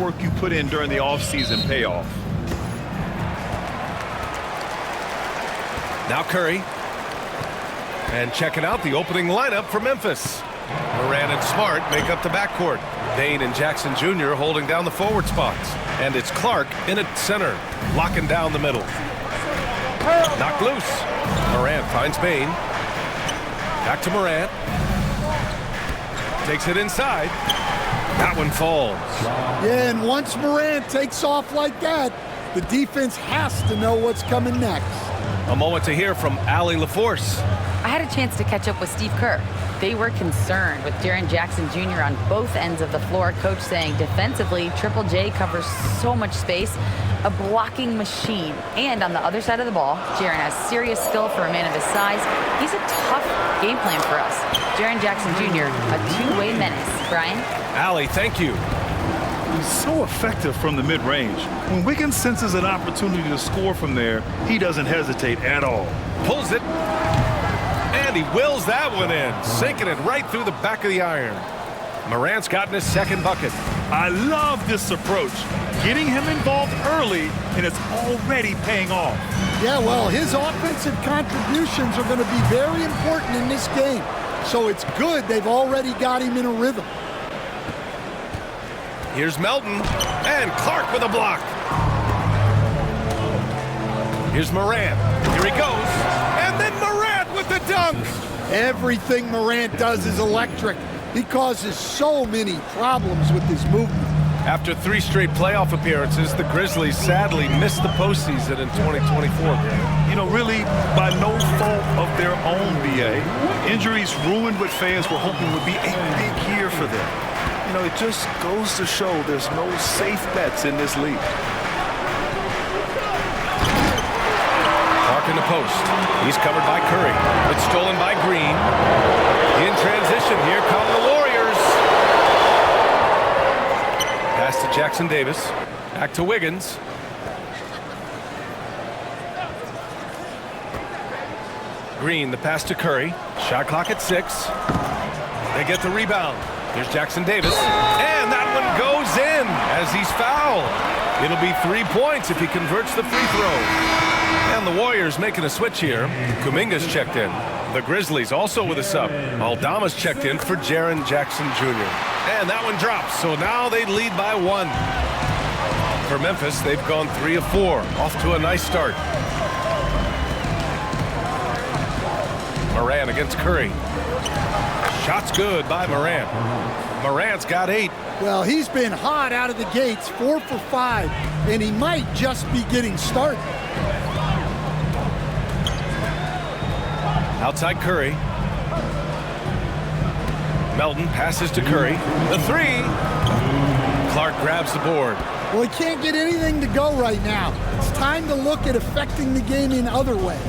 work you put in during the offseason pay off. Now Curry. And checking out the opening lineup for Memphis. Moran and Smart make up the backcourt. Bain and Jackson Jr. holding down the forward spots. And it's Clark in at center, locking down the middle. Knocked loose. Morant finds Bain. Back to Morant. Takes it inside. That one falls. Yeah, and once Morant takes off like that, the defense has to know what's coming next. A moment to hear from Allie LaForce. I had a chance to catch up with Steve Kerr. They were concerned with Jaren Jackson Jr. on both ends of the floor. Coach saying defensively, Triple J covers so much space, a blocking machine. And on the other side of the ball, Jaren has serious skill for a man of his size. He's a tough game plan for us. Jaren Jackson Jr., a two-way menace. Brian? Allie, thank you. He's so effective from the mid-range. When Wiggins senses an opportunity to score from there, he doesn't hesitate at all. Pulls it. And he wills that one in, sinking it right through the back of the iron. Morant's gotten his second bucket. I love this approach. Getting him involved early, and it's already paying off. Yeah, well, his offensive contributions are going to be very important in this game. So it's good they've already got him in a rhythm. Here's Melton, and Clark with a block. Here's Morant. Here he goes, and then Morant with the dunk. Everything Morant does is electric. He causes so many problems with his movement. After 3 straight playoff appearances, the Grizzlies sadly missed the postseason in 2024. You know, really, by no fault of their own, BA. Injuries ruined what fans were hoping would be a big year for them. You know, it just goes to show there's no safe bets in this league. Clark in the post. He's covered by Curry. It's stolen by Green. In transition, here come the Warriors. Pass to Jackson Davis. Back to Wiggins. Green, the pass to Curry. Shot clock at 6. They get the rebound. Here's Jackson Davis. And that one goes in as he's fouled. It'll be 3 points if he converts the free throw. And the Warriors making a switch here. Kuminga's checked in. The Grizzlies also with a sub. Aldama's checked in for Jaren Jackson Jr. And that one drops, so now they lead by 1. For Memphis, they've gone 3 of 4. Off to a nice start. Morant against Curry. Shot's good by Morant. Morant's got 8. Well, he's been hot out of the gates, 4 for 5, and he might just be getting started. Outside Curry. Melton passes to Curry. The 3. Clark grabs the board. Well, he can't get anything to go right now. It's time to look at affecting the game in other ways.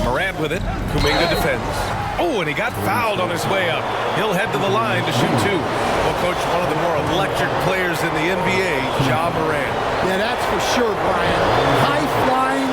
Morant with it. Kuminga defends. Oh, and he got fouled on his way up. He'll head to the line to shoot 2. Well, Coach, one of the more electric players in the NBA, Ja Morant. Yeah, that's for sure, Brian. High-flying,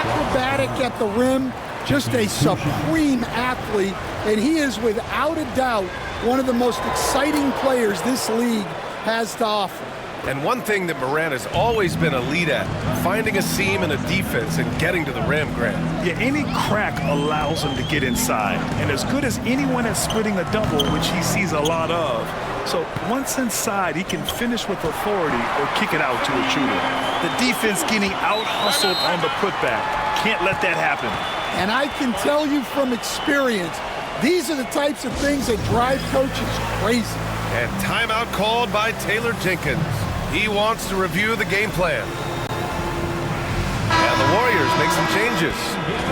acrobatic at the rim, just a supreme athlete, and he is without a doubt one of the most exciting players this league has to offer. And one thing that Morant has always been elite at, finding a seam in a defense and getting to the rim, Grant. Yeah, any crack allows him to get inside. And as good as anyone at splitting a double, which he sees a lot of. So once inside, he can finish with authority or kick it out to a shooter. The defense getting out-hustled on the putback. Can't let that happen. And I can tell you from experience, these are the types of things that drive coaches crazy. And timeout called by Taylor Jenkins. He wants to review the game plan. And the Warriors make some changes.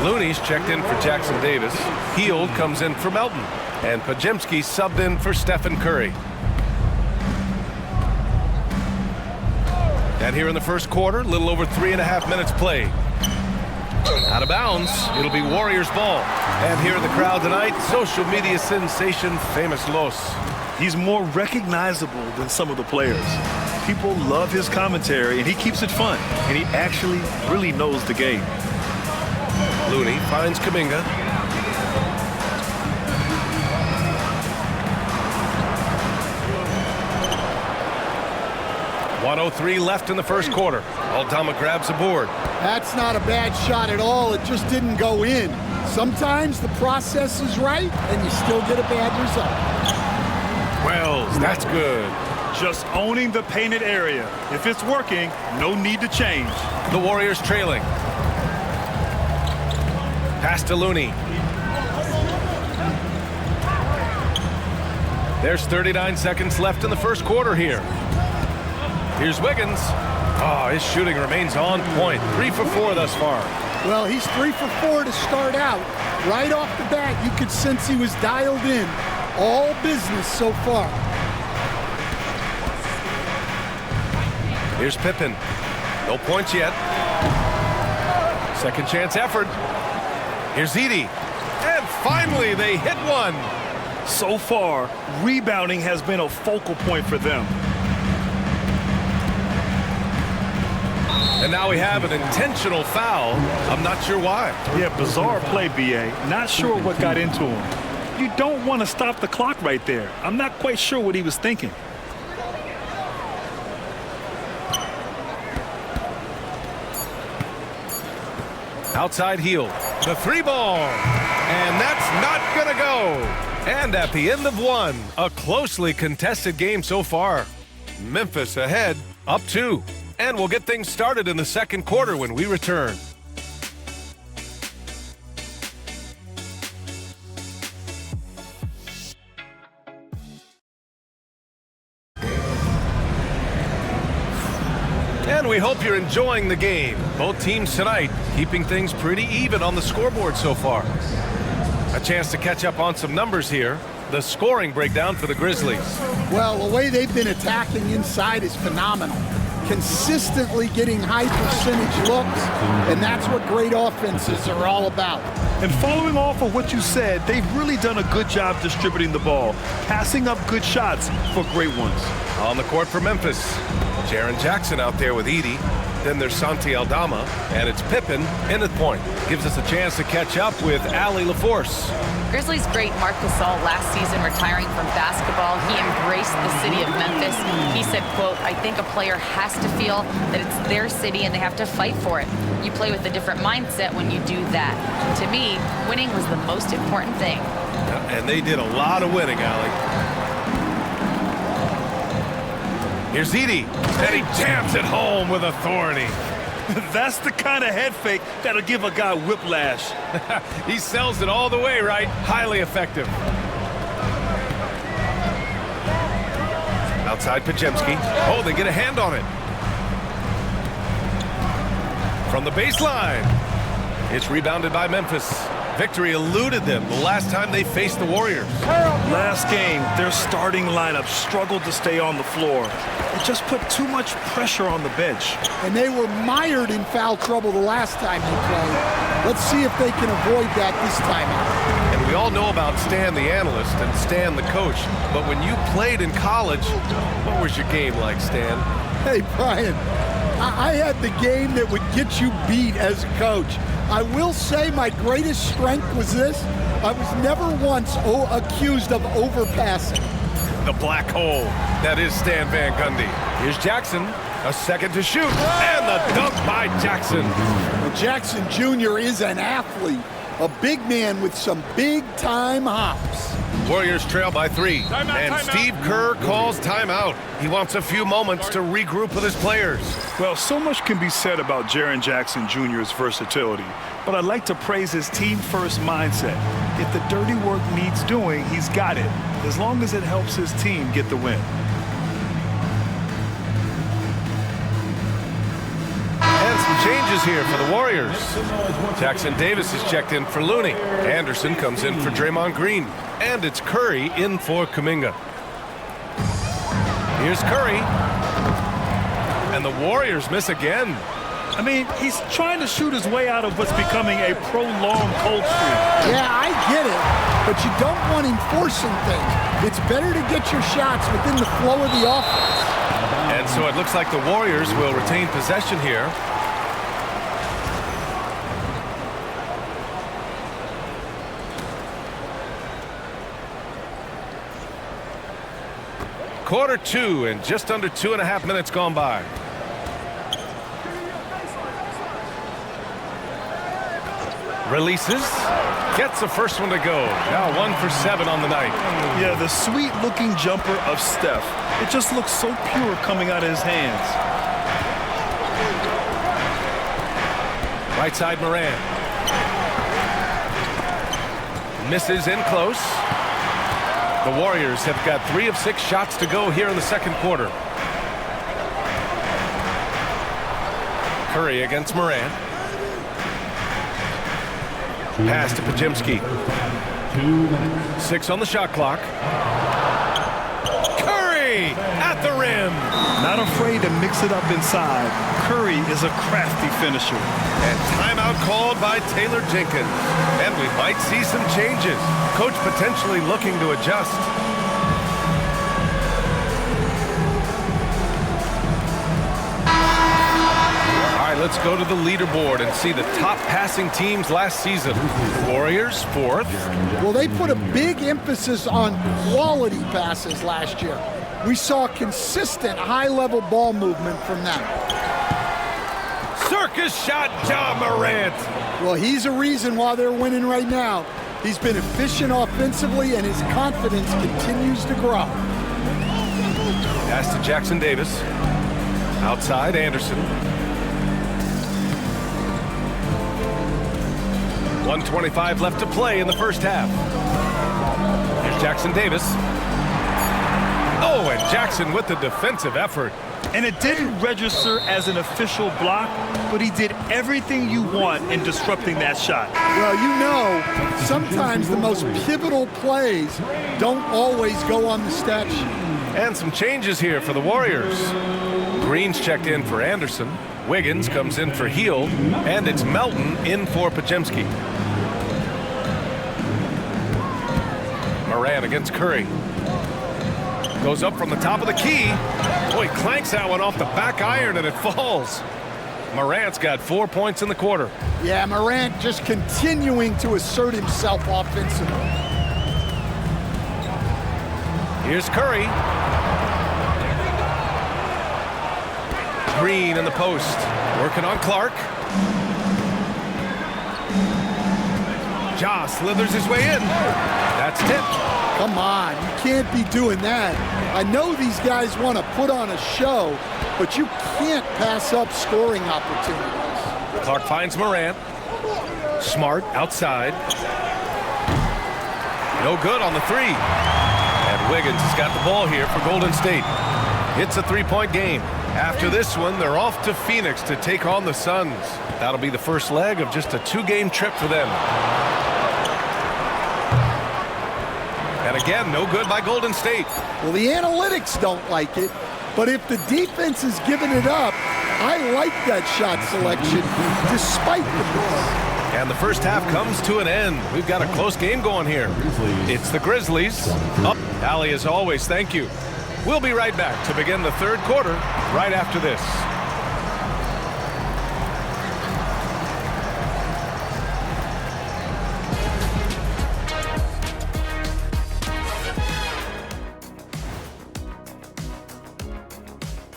Looney's checked in for Jackson Davis. Hield comes in for Melton. And Pajemski subbed in for Stephen Curry. And here in the first quarter, a little over 3.5 minutes played. Out of bounds, it'll be Warriors ball. And here in the crowd tonight, social media sensation Famous Los. He's more recognizable than some of the players. People love his commentary, and he keeps it fun. And he actually really knows the game. Looney finds Kuminga. 1:03 left in the first quarter. Aldama grabs a board. That's not a bad shot at all. It just didn't go in. Sometimes the process is right, and you still get a bad result. Wells, that's good. Just owning the painted area. If it's working, no need to change. The Warriors trailing. Pass to Looney. There's 39 seconds left in the first quarter here. Here's Wiggins. Oh, his shooting remains on point. 3 for 4 thus far. Well, he's 3 for 4 to start out. Right off the bat, you could sense he was dialed in. All business so far. Here's Pippen. No points yet. Second chance effort. Here's Edey. And finally, they hit one. So far, rebounding has been a focal point for them. And now we have an intentional foul. I'm not sure why. Yeah, bizarre play, B.A. Not sure what got into him. You don't want to stop the clock right there. I'm not quite sure what he was thinking. Outside heel. The 3-ball. And that's not going to go. And at the end of one, a closely contested game so far. Memphis ahead, up 2. And we'll get things started in the second quarter when we return. And we hope you're enjoying the game. Both teams tonight keeping things pretty even on the scoreboard so far. A chance to catch up on some numbers here. The scoring breakdown for the Grizzlies. Well, the way they've been attacking inside is phenomenal. Consistently getting high percentage looks, and that's what great offenses are all about. And following off of what you said, they've really done a good job distributing the ball, passing up good shots for great ones. On the court for Memphis, Jaren Jackson out there with Edey. Then there's Santi Aldama, and it's Pippen in at point. Gives us a chance to catch up with Allie LaForce. Grizzlies great Marc Gasol last season retiring from basketball. He embraced the city of Memphis. He said, quote, "I think a player has to feel that it's their city and they have to fight for it. You play with a different mindset when you do that. To me, winning was the most important thing." And they did a lot of winning, Allie. Here's Edey, and he jams it home with authority. That's the kind of head fake that'll give a guy whiplash. He sells it all the way, right? Highly effective. Outside Pajemski. Oh, they get a hand on it. From the baseline. It's rebounded by Memphis. Victory eluded them the last time they faced the Warriors. Last game, their starting lineup struggled to stay on the floor. It just put too much pressure on the bench. And they were mired in foul trouble the last time they played. Let's see if they can avoid that this time out. And we all know about Stan the analyst and Stan the coach, but when you played in college, what was your game like, Stan? Hey, Brian, I had the game that would get you beat as a coach. I will say my greatest strength was this. I was never once accused of overpassing. The black hole. That is Stan Van Gundy. Here's Jackson. A second to shoot. And the dunk by Jackson. Well, Jackson Jr. is an athlete. A big man with some big-time hops. Warriors trail by 3. And Steve Kerr calls timeout. He wants a few moments to regroup with his players. Well, so much can be said about Jaren Jackson Jr.'s versatility, but I'd like to praise his team-first mindset. If the dirty work needs doing, he's got it, as long as it helps his team get the win. And some changes here for the Warriors. Jackson Davis is checked in for Looney. Anderson comes in for Draymond Green. And it's Curry in for Kuminga. Here's Curry. And the Warriors miss again. I mean, he's trying to shoot his way out of what's becoming a prolonged cold streak. Yeah, I get it, but you don't want him forcing things. It's better to get your shots within the flow of the offense. And so it looks like the Warriors will retain possession here. Quarter two and just under 2.5 minutes gone by. Releases. Gets the first one to go. Now 1 for 7 on the night. Yeah, the sweet-looking jumper of Steph. It just looks so pure coming out of his hands. Right side Moran. Misses in close. The Warriors have got 3 of 6 shots to go here in the second quarter. Curry against Moran. Pass to Podziemski. 6 on the shot clock. Curry at the rim. Not afraid to mix it up inside. Curry is a crafty finisher. And timeout called by Taylor Jenkins. And we might see some changes. Coach potentially looking to adjust. All right, let's go to the leaderboard and see the top passing teams last season. Warriors, 4th. Well, they put a big emphasis on quality passes last year. We saw consistent high-level ball movement from them. Circus shot, Ja Morant. Well, he's a reason why they're winning right now. He's been efficient offensively, and his confidence continues to grow. Pass to Jackson Davis. Outside, Anderson. 1:25 left to play in the first half. Here's Jackson Davis. Oh, and Jackson with the defensive effort. And it didn't register as an official block, but he did everything you want in disrupting that shot. Well, you know, sometimes the most pivotal plays don't always go on the stat sheet. And some changes here for the Warriors. Green's checked in for Anderson. Wiggins comes in for Hield. And it's Melton in for Podziemski. Moran against Curry. Goes up from the top of the key. Boy, clanks that one off the back iron and it falls. Morant's got 4 points in the quarter. Yeah, Morant just continuing to assert himself offensively. Here's Curry. Green in the post. Working on Clark. Ja slithers his way in. That's tipped. Come on, you can't be doing that. I know these guys want to put on a show, but you can't pass up scoring opportunities. Clark finds Morant. Smart outside. No good on the 3. And Wiggins has got the ball here for Golden State. It's a 3-point game. After this one, they're off to Phoenix to take on the Suns. That'll be the first leg of just a 2-game trip for them. And again, no good by Golden State. Well, the analytics don't like it, but if the defense is giving it up, I like that shot selection despite the miss. And the first half comes to an end. We've got a close game going here. It's the Grizzlies. Up, Allie, as always, thank you. We'll be right back to begin the third quarter right after this.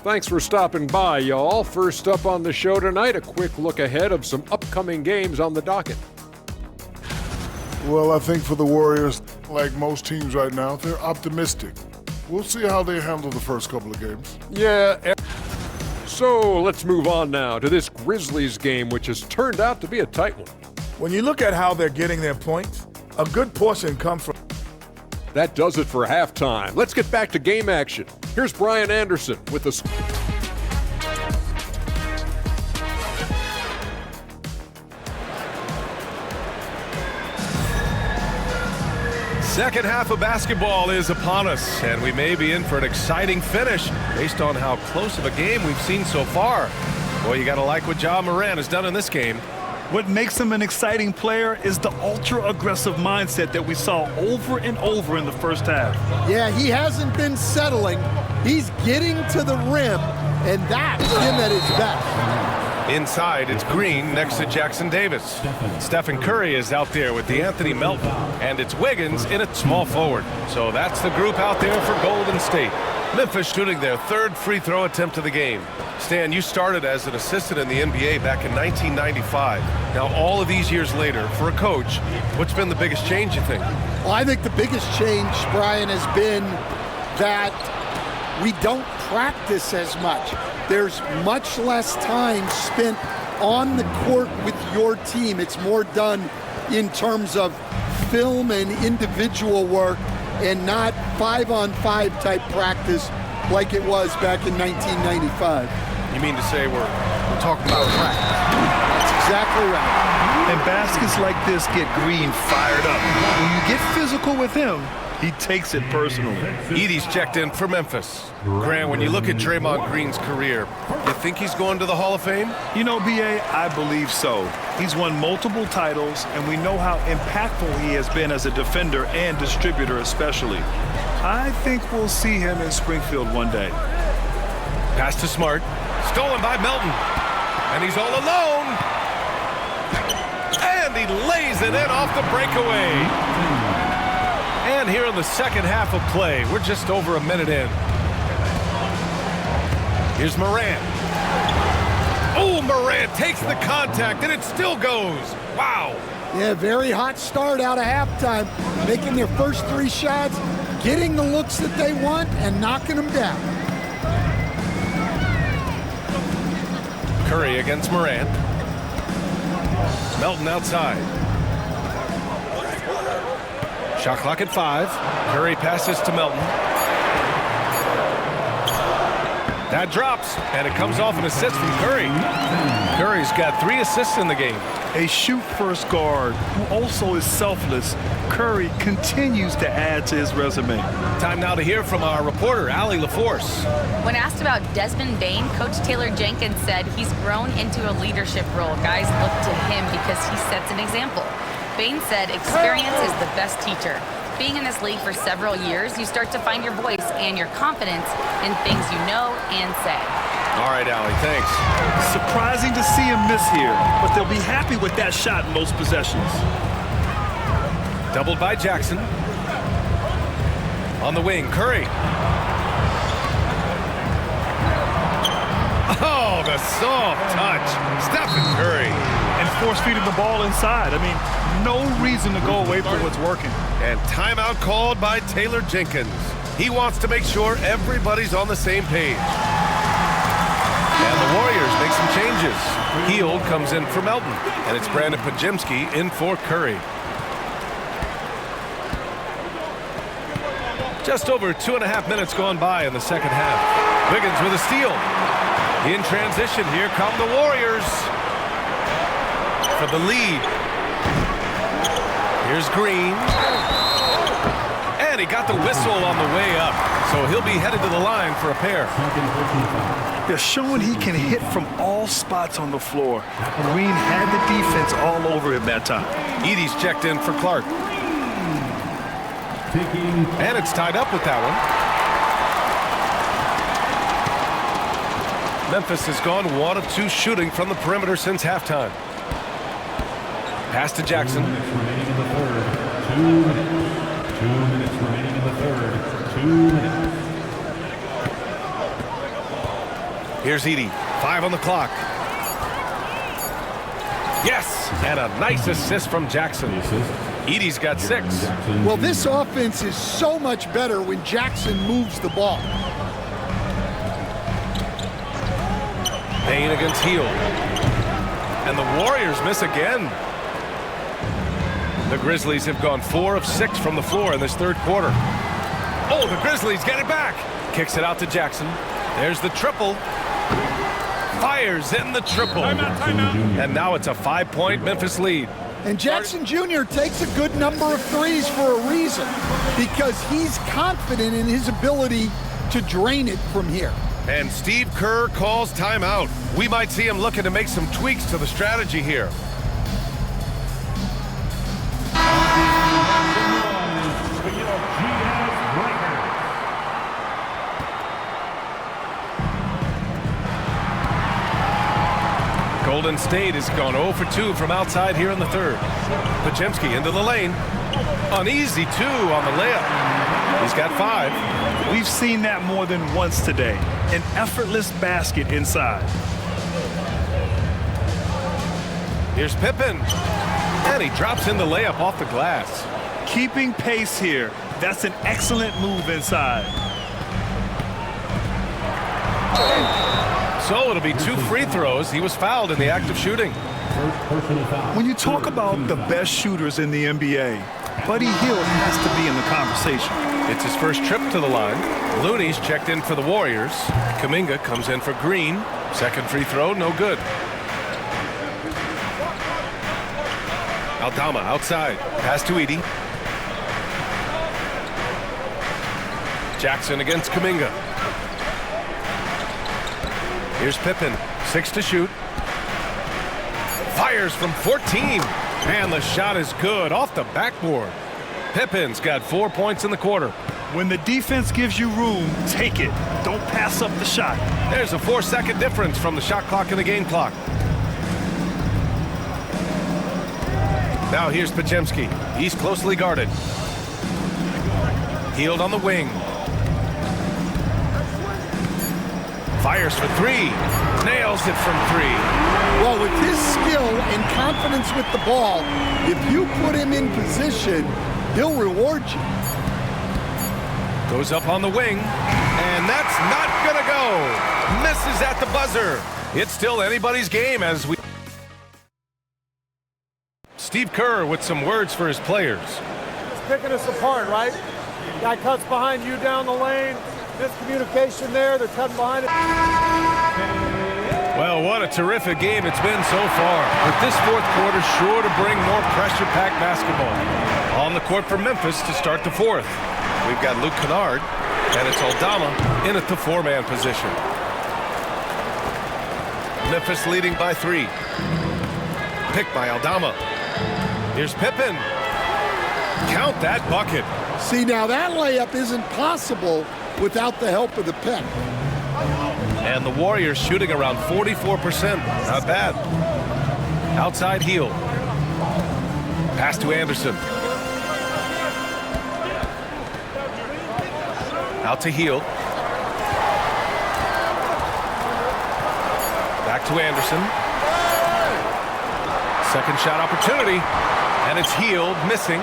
Thanks for stopping by, y'all. First up on the show tonight, a quick look ahead of some upcoming games on the docket. Well, I think for the Warriors, like most teams right now, they're optimistic. We'll see how they handle the first couple of games. Yeah. So let's move on now to this Grizzlies game, which has turned out to be a tight one. When you look at how they're getting their points, a good portion comes from... That does it for halftime. Let's get back to game action. Here's Brian Anderson with the... Second half of basketball is upon us, and we may be in for an exciting finish based on how close of a game we've seen so far. Boy, you got to like what Ja Morant has done in this game. What makes him an exciting player is the ultra-aggressive mindset that we saw over and over in the first half. Yeah, he hasn't been settling. He's getting to the rim, and that's him at his best. Inside, it's Green next to Jackson Davis. Stephen Curry is out there with D'Anthony Melton, and it's Wiggins in at small forward. So that's the group out there for Golden State. Memphis shooting their third free throw attempt of the game. Stan, you started as an assistant in the NBA back in 1995. Now, all of these years later, for a coach, what's been the biggest change, you think? Well, I think the biggest change, Brian, has been that we don't practice as much. There's much less time spent on the court with your team. It's more done in terms of film and individual work and not 5-on-5 type practice like it was back in 1995. You mean to say we're talking about practice? That's exactly right. And baskets like this get Green fired up. When you get physical with him, he takes it personally. Edey's checked in for Memphis. Grant, when you look at Draymond Green's career, you think he's going to the Hall of Fame? You know, B.A., I believe so. He's won multiple titles, and we know how impactful he has been as a defender and distributor especially. I think we'll see him in Springfield one day. Pass to Smart. Stolen by Melton. And he's all alone. And he lays it in off the breakaway. And here in the second half of play, we're just over a minute in. Here's Morant. Oh, Morant takes the contact, and it still goes. Wow. Yeah, very hot start out of halftime, making their first 3 shots, getting the looks that they want, and knocking them down. Curry against Morant. Melton outside. Shot clock at 5. Curry passes to Melton. That drops, and it comes off an assist from Curry. Curry's got 3 assists in the game. A shoot-first guard who also is selfless, Curry continues to add to his resume. Time now to hear from our reporter, Allie LaForce. When asked about Desmond Bane, Coach Taylor Jenkins said he's grown into a leadership role. Guys look to him because he sets an example. Bane said experience is the best teacher. Being in this league for several years, you start to find your voice and your confidence in things you know and say. All right, Allie, thanks. Surprising to see him miss here, but they'll be happy with that shot in most possessions. Doubled by Jackson. On the wing, Curry. Oh, the soft touch. Stephen Curry. And force-feeding the ball inside. I mean, no reason to go away from what's working. And timeout called by Taylor Jenkins. He wants to make sure everybody's on the same page. And the Warriors make some changes. Hield comes in for Melton, and it's Brandon Pajemski in for Curry. Just over 2.5 minutes gone by in the second half. Wiggins with a steal. In transition, here come the Warriors for the lead. Here's Green. And he got the whistle on the way up, so he'll be headed to the line for a pair. They're showing he can hit from all spots on the floor. Green had the defense all over him that time. Edey's checked in for Clark. And it's tied up with that one. Memphis has gone 1 of 2 shooting from the perimeter since halftime. Pass to Jackson. 2 minutes remaining in the third. 2 minutes. 2 minutes remaining in the third. 2 minutes. Here's Edey. 5 on the clock. Yes! And a nice assist from Jackson. Edey's got 6. Well, this offense is so much better when Jackson moves the ball. Payne against Hield. And the Warriors miss again. The Grizzlies have gone 4 of 6 from the floor in this third quarter. Oh, the Grizzlies get it back. Kicks it out to Jackson. There's the triple. Fires in the triple. Timeout. And now it's a 5-point Memphis lead. And Jackson Jr. takes a good number of threes for a reason, because he's confident in his ability to drain it from here. And Steve Kerr calls timeout. We might see him looking to make some tweaks to the strategy here. Golden State has gone 0 for 2 from outside here in the third. Podziemski into the lane. An easy 2 on the layup. He's got 5. We've seen that more than once today. An effortless basket inside. Here's Pippen. And he drops in the layup off the glass. Keeping pace here. That's an excellent move inside. So it'll be 2 free throws. He was fouled in the act of shooting. First personal foul. When you talk about the best shooters in the NBA, Buddy Hield has to be in the conversation. It's his first trip to the line. Looney's checked in for the Warriors. Kuminga comes in for Green. Second free throw, no good. Aldama outside. Pass to Edey. Jackson against Kuminga. Here's Pippen. 6 to shoot. Fires from 14. Man, the shot is good off the backboard. Pippen's got 4 points in the quarter. When the defense gives you room, take it. Don't pass up the shot. There's a 4-second difference from the shot clock and the game clock. Now here's Podziemski. He's closely guarded. Hield on the wing. Fires for 3. Nails it from 3. Well, with his skill and confidence with the ball, if you put him in position, he'll reward you. Goes up on the wing. And that's not going to go. Misses at the buzzer. It's still anybody's game as we... Steve Kerr with some words for his players. It's picking us apart, right? Guy cuts behind you down the lane. Miscommunication there. They're cutting behind it. Well, what a terrific game it's been so far. With this fourth quarter sure to bring more pressure-packed basketball. On the court for Memphis to start the fourth. We've got Luke Kennard, and it's Aldama in at the 4-man position. Memphis leading by 3. Picked by Aldama. Here's Pippen. Count that bucket. See, now that layup isn't possible without the help of the pick. And the Warriors shooting around 44%. Not bad. Outside heel. Pass to Anderson. Out to heel. Back to Anderson. Second shot opportunity. And it's Hield missing.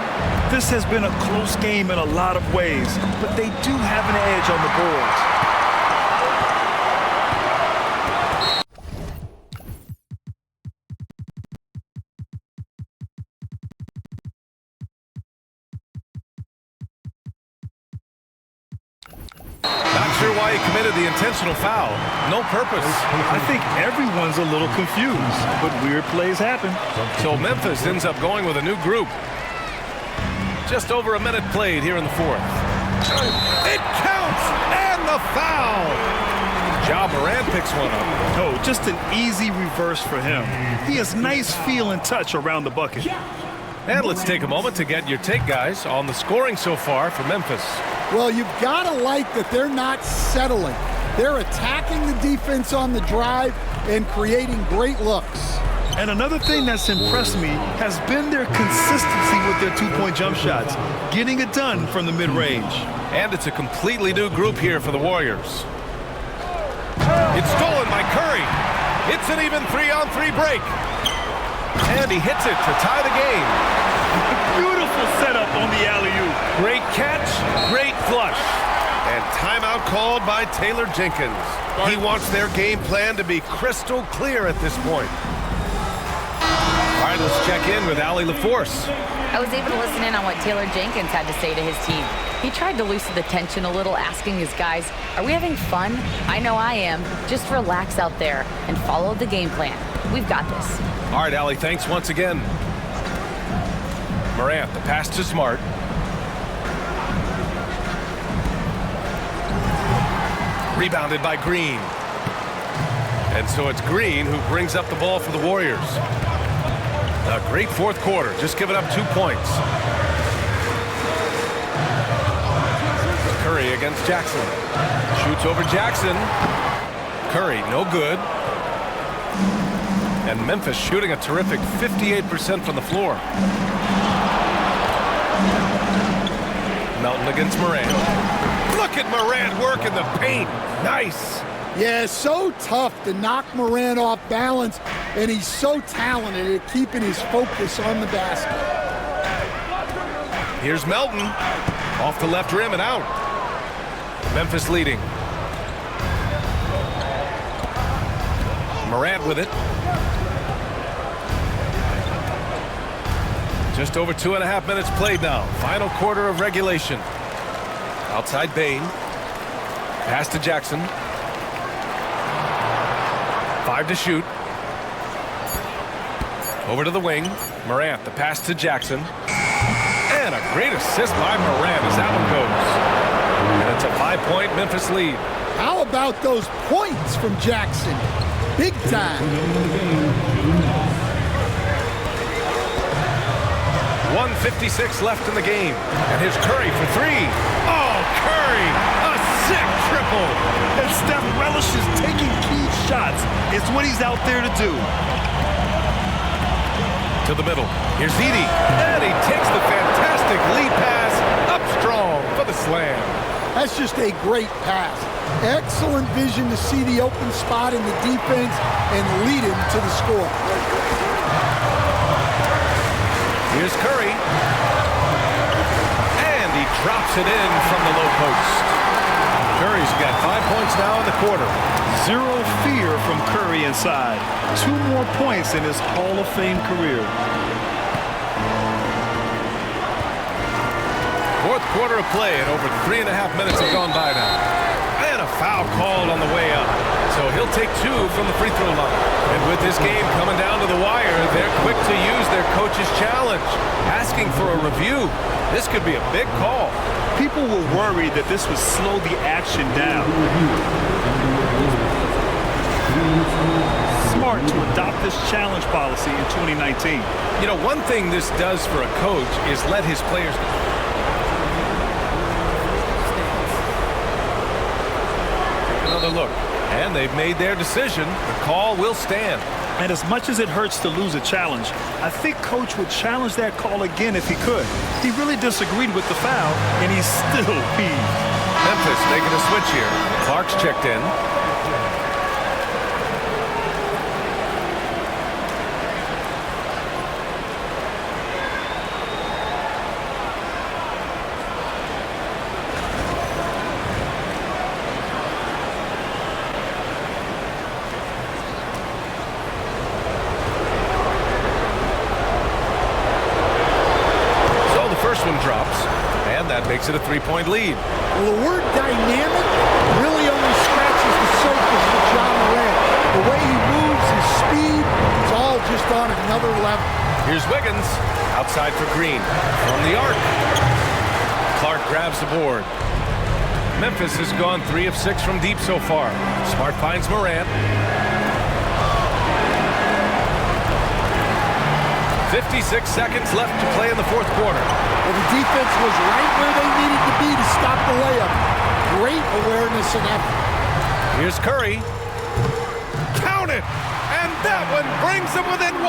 This has been a close game in a lot of ways, but they do have an edge on the boards. Not sure why he committed the intentional foul. No purpose. I think everyone's a little confused, but weird plays happen. So Memphis ends up going with a new group. Just over a minute played here in the fourth. It counts! And the foul! Ja Morant picks one up. Oh, just an easy reverse for him. He has nice feel and touch around the bucket. And let's take a moment to get your take, guys, on the scoring so far for Memphis. Well, you've got to like that they're not settling. They're attacking the defense on the drive and creating great looks. And another thing that's impressed me has been their consistency with their two-point jump shots, getting it done from the mid-range. And it's a completely new group here for the Warriors. It's stolen by Curry. It's an even 3-on-3 break. And he hits it to tie the game. Beautiful setup on the alley-oop. Great catch, great flush. And timeout called by Taylor Jenkins. He wants their game plan to be crystal clear at this point. All right, let's check in with Allie LaForce. I was able to listen in on what Taylor Jenkins had to say to his team. He tried to loosen the tension a little, asking his guys, are we having fun? I know I am. Just relax out there and follow the game plan. We've got this. All right, Allie, thanks once again. Morant, the pass to Smart. Rebounded by Green. And so it's Green who brings up the ball for the Warriors. A great fourth quarter, just giving up 2 points. Curry against Jackson. Shoots over Jackson. Curry, no good. And Memphis shooting a terrific 58% from the floor. Melton against Morant. Look at Morant work in the paint. Nice. Yeah, so tough to knock Morant off balance, and he's so talented at keeping his focus on the basket. Here's Melton. Off the left rim and out. Memphis leading. Morant with it. Just over 2.5 minutes played now. Final quarter of regulation. Outside Bain. Pass to Jackson. 5 to shoot. Over to the wing. Morant, the pass to Jackson. And a great assist by Morant as that one goes. And it's a 5-point Memphis lead. How about those points from Jackson? Big time. 1:56 left in the game. And here's Curry for 3. Oh, Curry! A sick triple! And Steph relishes taking key shots. It's what he's out there to do. To the middle. Here's Edey. And he takes the fantastic lead pass up strong for the slam. That's just a great pass. Excellent vision to see the open spot in the defense and lead him to the score. Here's Curry. And he drops it in from the low post. Curry's got 5 points now in the quarter. Zero fear from Curry inside. 2 more points in his Hall of Fame career. Fourth quarter of play, and over 3.5 minutes have gone by now. And a foul called on the way up. So he'll take 2 from the free throw line. And with this game coming down to the wire, they're quick to use their coach's challenge, asking for a review. This could be a big call. People were worried that this would slow the action down. Smart to adopt this challenge policy in 2019. You know, one thing this does for a coach is let his players... Another look. And they've made their decision. The call will stand. And as much as it hurts to lose a challenge, I think Coach would challenge that call again if he could. He really disagreed with the foul, and he's still peeved. Memphis making a switch here. Clark's checked in. Makes it a 3-point lead. Well, the word dynamic really only scratches the surface with John Morant. The way he moves, his speed, it's all just on another level. Here's Wiggins, outside for Green. From the arc. Clark grabs the board. Memphis has gone 3 of 6 from deep so far. Smart finds Morant. 56 seconds left to play in the fourth quarter. Well, the defense was right where they needed to be to stop the layup. Great awareness and effort. Here's Curry. Count it! And that one brings them within 1.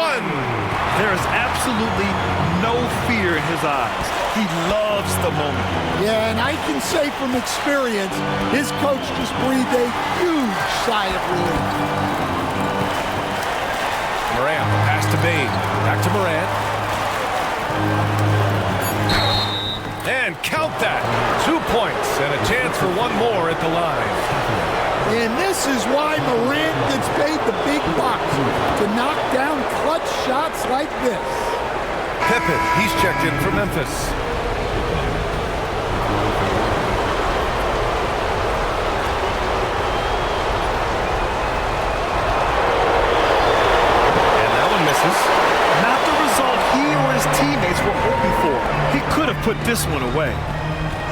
There is absolutely no fear in his eyes. He loves the moment. Yeah, and I can say from experience, his coach just breathed a huge sigh of relief. Morant, pass to Bain. Back to Morant. And count that. 2 points and a chance for 1 more at the line. And this is why Morant gets paid the big bucks, to knock down clutch shots like this. Pippen, he's checked in for Memphis. And that one misses. Not the result he or his teammates were hoping for. He could have put this one away.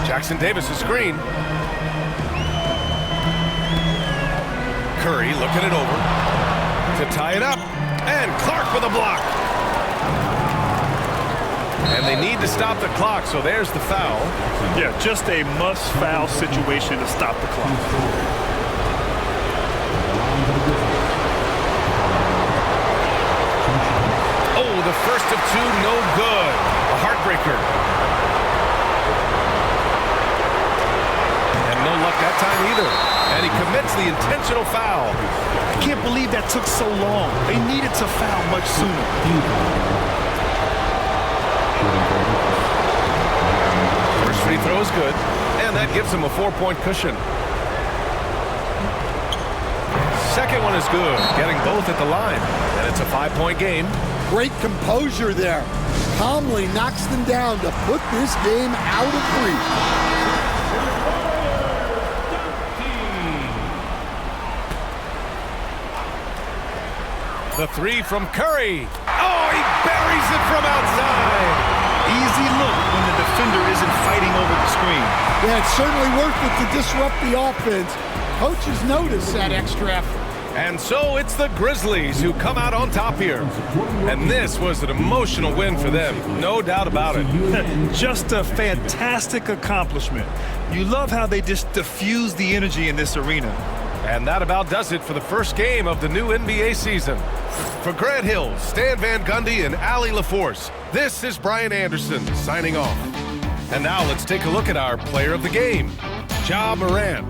Jackson Davis' screen. Curry looking it over to tie it up. And Clark with a block. And they need to stop the clock, so there's the foul. Yeah, just a must-foul situation to stop the clock. two, no good. A heartbreaker. And no luck that time either. And he commits the intentional foul. I can't believe that took so long. They needed to foul much sooner. First free throw is good, and that gives him a 4-point cushion. Second one is good, getting both at the line, and it's a 5-point game. Great composure there. Calmly knocks them down to put this game out of reach. The three from Curry. Oh, he buries it from outside. Easy look when the defender isn't fighting over the screen. Yeah, it's certainly worth it to disrupt the offense. Coaches notice that extra effort. And so it's the Grizzlies who come out on top here. And this was an emotional win for them, no doubt about it. Just a fantastic accomplishment. You love how they just diffuse the energy in this arena. And that about does it for the first game of the new NBA season. For Grant Hill, Stan Van Gundy, and Allie LaForce, this is Brian Anderson signing off. And now let's take a look at our player of the game, Ja Morant.